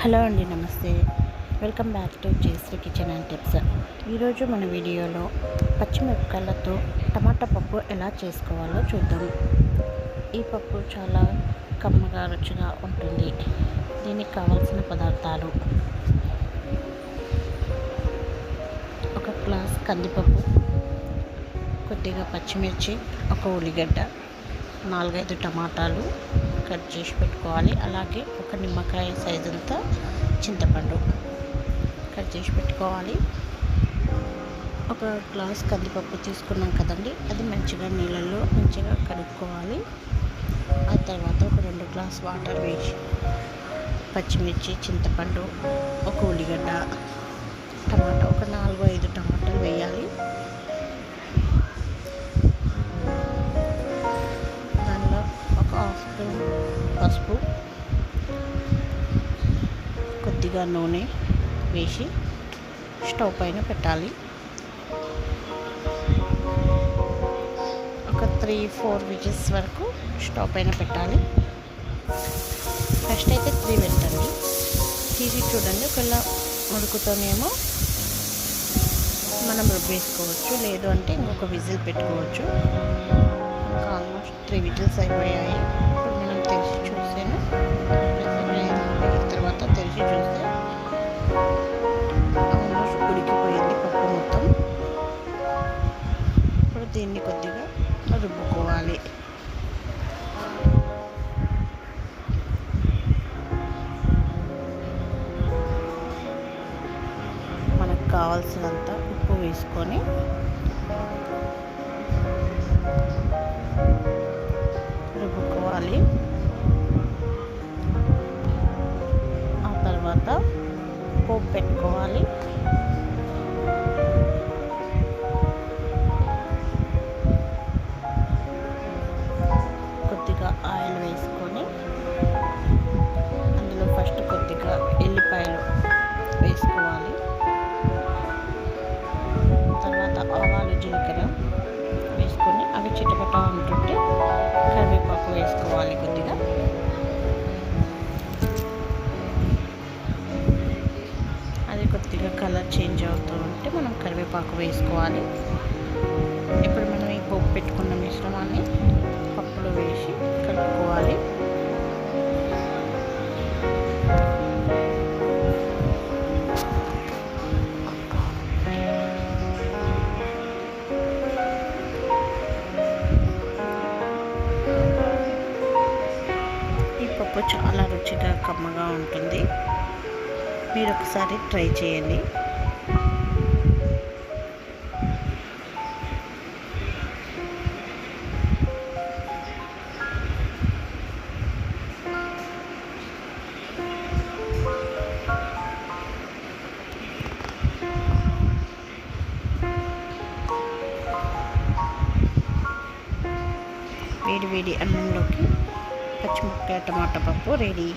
Hello అండి, నమస్తే. Welcome back to Jayashree kitchen and tips. ఈరోజు మన వీడియోలో పచ్చిమిరపకాయలతో టమాటా పప్పు ఎలా చేసుకోవాలో చూద్దాం. ఈ పప్పు చాలా కమ్మగా రుచిగా ఉంటుంది. దీనికి కావాల్సిన పదార్థాలు: ఒక గ్లాస్ కందిపప్పు, కొద్దిగా పచ్చిమిర్చి, ఒక ఉల్లిగడ్డ, 4-5 టమాటాలు కట్ చేసి పెట్టుకోవాలి. అలాగే ఒక నిమ్మకాయ సైజంతా చింతపండు కట్ చేసి పెట్టుకోవాలి. ఒక గ్లాస్ కందిపప్పు తీసుకున్నాం కదండి, అది మంచిగా నీళ్ళల్లో కడుక్కోవాలి. ఆ తర్వాత ఒక 2 గ్లాస్ వాటర్ వేసి పచ్చిమిర్చి, చింతపండు, ఒక ఉల్లిగడ్డ, టమాటా, ఒక 4-5 టమాటాలు వేయాలి. దానిలో ఒక హాఫ్ స్పూన్ పసుపు, కొద్దిగా నూనె వేసి స్టవ్ పైన పెట్టాలి. ఒక 3-4 విజిల్స్ వరకు స్టవ్ పైన పెట్టాలి. ఫస్ట్ అయితే 3 పెట్టండి, తీసి చూడండి. ఒకవేళ ఉడుకుతోనేమో మనం రుబ్బేసుకోవచ్చు, లేదు అంటే ఇంకొక విజిల్ పెట్టుకోవచ్చు. ఇంకా ఆల్మోస్ట్ 3 విజిల్స్ అయిపోయాయి. ఇప్పుడు మనం తెరిచి చూసాను. తర్వాత తెరిచి చూస్తే ఆల్మోస్ట్ ఉడికిపోయింది పప్పు మొత్తం. ఇప్పుడు దీన్ని కొద్దిగా రుబ్బుకోవాలి. మనకు కావాల్సినంత ఉప్పు వేసుకొని రుబ్బుకోవాలి. ఆ తర్వాత పోపు పెట్టుకోవాలి. కొద్దిగా ఆయిల్ వేసుకొని అందులో ఫస్ట్ కొద్దిగా ఎల్లిపాయలు వేసుకోవాలి. తర్వాత ఆవాలు, జీలకర్ర వేసుకొని అవి చిటపట ఉంటుంటే కరివేపాకు వేసుకోవాలి. కొద్దిగా అది కొద్దిగా కలర్ చేంజ్ అవుతూ ఉంటే మనం కరివేపాకు వేసుకోవాలి. ఇప్పుడు మనం ఈ పోపు పెట్టుకున్న మిశ్రమాన్ని పప్పులో వేసి కలుపుకోవాలి. ఈ పప్పు చాలా రుచిగా కమ్మగా ఉంటుంది. మీరు ఒకసారి ట్రై చేయండి. వేడి వేడి అన్నంలోకి పచ్చిమిరపకాయ టమాటా పప్పు రెడీ.